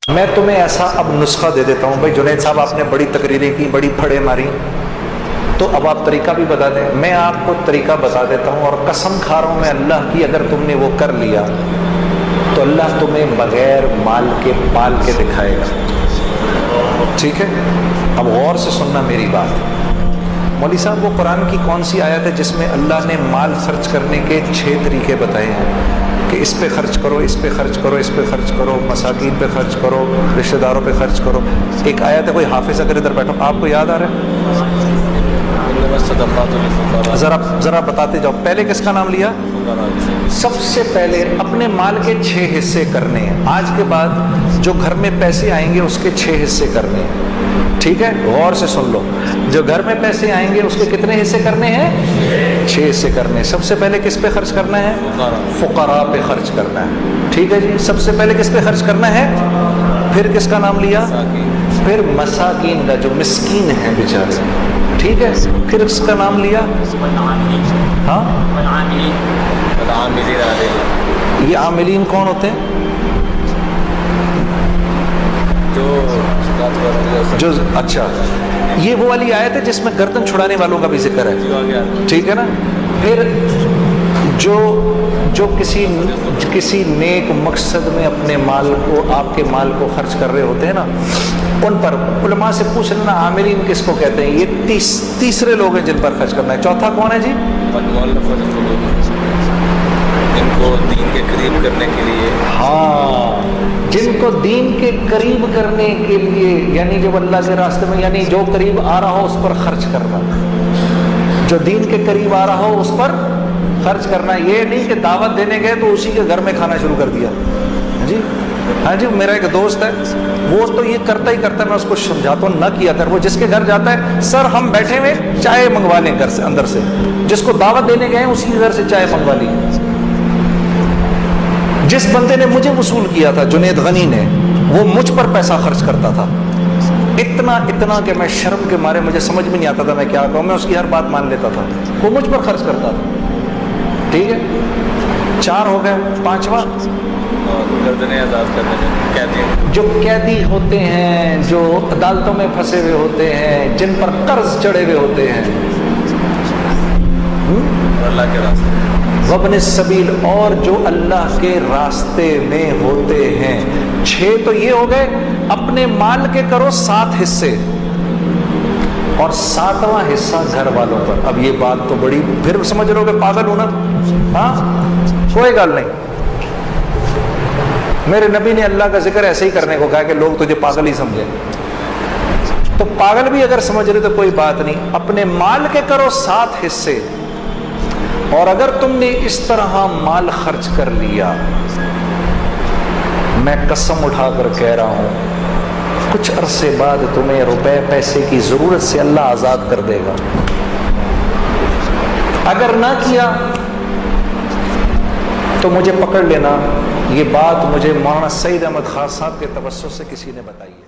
میں تمہیں ایسا اب نسخہ دے دیتا ہوں، بھائی جنید صاحب آپ نے بڑی تقریریں کی، بڑی پھڑیں ماری، تو اب آپ طریقہ بھی بتا دیں۔ میں آپ کو طریقہ بتا دیتا ہوں، اور قسم کھا رہا ہوں میں اللہ کی، اگر تم نے وہ کر لیا تو اللہ تمہیں بغیر مال کے پال کے دکھائے گا، ٹھیک ہے؟ اب غور سے سننا میری بات۔ مولوی صاحب وہ قرآن کی کون سی آیت ہے جس میں اللہ نے مال خرچ کرنے کے 6 طریقے بتائے ہیں کہ اس پہ خرچ کرو، اس پہ خرچ کرو، اس پہ خرچ کرو، مساکین پہ خرچ کرو، رشتہ داروں پہ خرچ کرو؟ ایک آیت ہے، کوئی حافظ اگر ادھر بیٹھو آپ کو یاد آ رہا ہے؟ ذرا بتاتے جاؤ۔ پہلے کس کا نام لیا؟ سب سے پہلے اپنے مال کے 6 حصے کرنے ہیں۔ آج کے بعد جو گھر میں پیسے آئیں گے اس کے 6 حصے کرنے ہیں، ٹھیک ہے؟ غور سے سن لو، جو گھر میں پیسے آئیں گے اس کے کتنے حصے کرنے ہیں؟ 6 حصے کرنے ہیں۔ سب سے پہلے کس پہ خرچ کرنا ہے؟ فقراء پہ خرچ کرنا ہے، ٹھیک ہے جی؟ سب سے پہلے کس پہ خرچ کرنا ہے؟ پھر کس کا نام لیا؟ پھر مساکین کا، جو مسکین ہیں بیچارے، ٹھیک ہے؟ پھر اس کا نام لیا، ہاں یہ عاملین کون ہوتے ہیں؟ جو اچھا، یہ وہ والی آیت ہے جس میں گردن چھڑانے والوں کا بھی ذکر ہے، ٹھیک ہے نا؟ پھر جو کسی نیک مقصد میں اپنے مال کو، آپ کے مال کو خرچ کر رہے ہوتے ہیں نا، ان پر علماء سے پوچھ لینا عاملین کس کو کہتے ہیں۔ یہ تیسرے لوگ ہیں جن پر خرچ کرنا ہے۔ چوتھا کون ہے جی؟ جن کو دین کے قریب کرنے کے لیے، ہاں، جن کو دین کے قریب کرنے کے لیے، یعنی جو اللہ کے راستے میں، یعنی جو قریب آ رہا ہو اس پر خرچ کرنا، جو دین کے قریب آ رہا ہو اس پر خرچ کرنا۔ یہ نہیں کہ دعوت دینے گئے تو اسی کے گھر میں کھانا شروع کر دیا جی۔ ہاں جی، میرا ایک دوست ہے، وہ تو یہ کرتا ہی کرتا ہے، میں اس کو سمجھاتا ہوں نہ کیا کر۔ وہ جس کے گھر جاتا ہے، سر ہم بیٹھے ہوئے چائے منگوا لیں گھر سے، اندر سے، جس کو دعوت دینے گئے اسی کے گھر سے چائے منگوا لی۔ جس بندے نے مجھے وصول کیا تھا، جنید غنی نے، وہ مجھ پر پیسہ خرچ کرتا تھا، اتنا کہ میں شرم کے مارے مجھے سمجھ میں نہیں آتا تھا میں کیا کہوں، میں اس کی ہر بات مان لیتا تھا، وہ مجھ پر خرچ کرتا تھا، ٹھیک ہے؟ 4 ہو گئے، 5واں گردنیں آزاد کرنے جو قیدی ہوتے ہیں، جو عدالتوں میں پھنسے ہوئے ہوتے ہیں، جن پر قرض چڑھے ہوئے ہوتے ہیں، اللہ کے راستے، وابن السبیل، اور جو اللہ کے راستے میں ہوتے ہیں۔ 6 تو یہ ہو گئے۔ اپنے مال کے کرو 7 حصے، اور 7واں حصہ گھر والوں پر۔ اب یہ بات تو بڑی، پھر سمجھ رہے ہو کہ پاگل ہونا، ہاں کوئی گل نہیں، میرے نبی نے اللہ کا ذکر ایسے ہی کرنے کو کہا کہ لوگ تجھے پاگل ہی سمجھے، تو پاگل بھی اگر سمجھ رہے تو کوئی بات نہیں۔ اپنے مال کے کرو 7 حصے، اور اگر تم نے اس طرح مال خرچ کر لیا، میں قسم اٹھا کر کہہ رہا ہوں کچھ عرصے بعد تمہیں روپے پیسے کی ضرورت سے اللہ آزاد کر دے گا۔ اگر نہ کیا تو مجھے پکڑ لینا، یہ بات مجھے مولانا سعید احمد خان صاحب کے توسط سے کسی نے بتائی ہے۔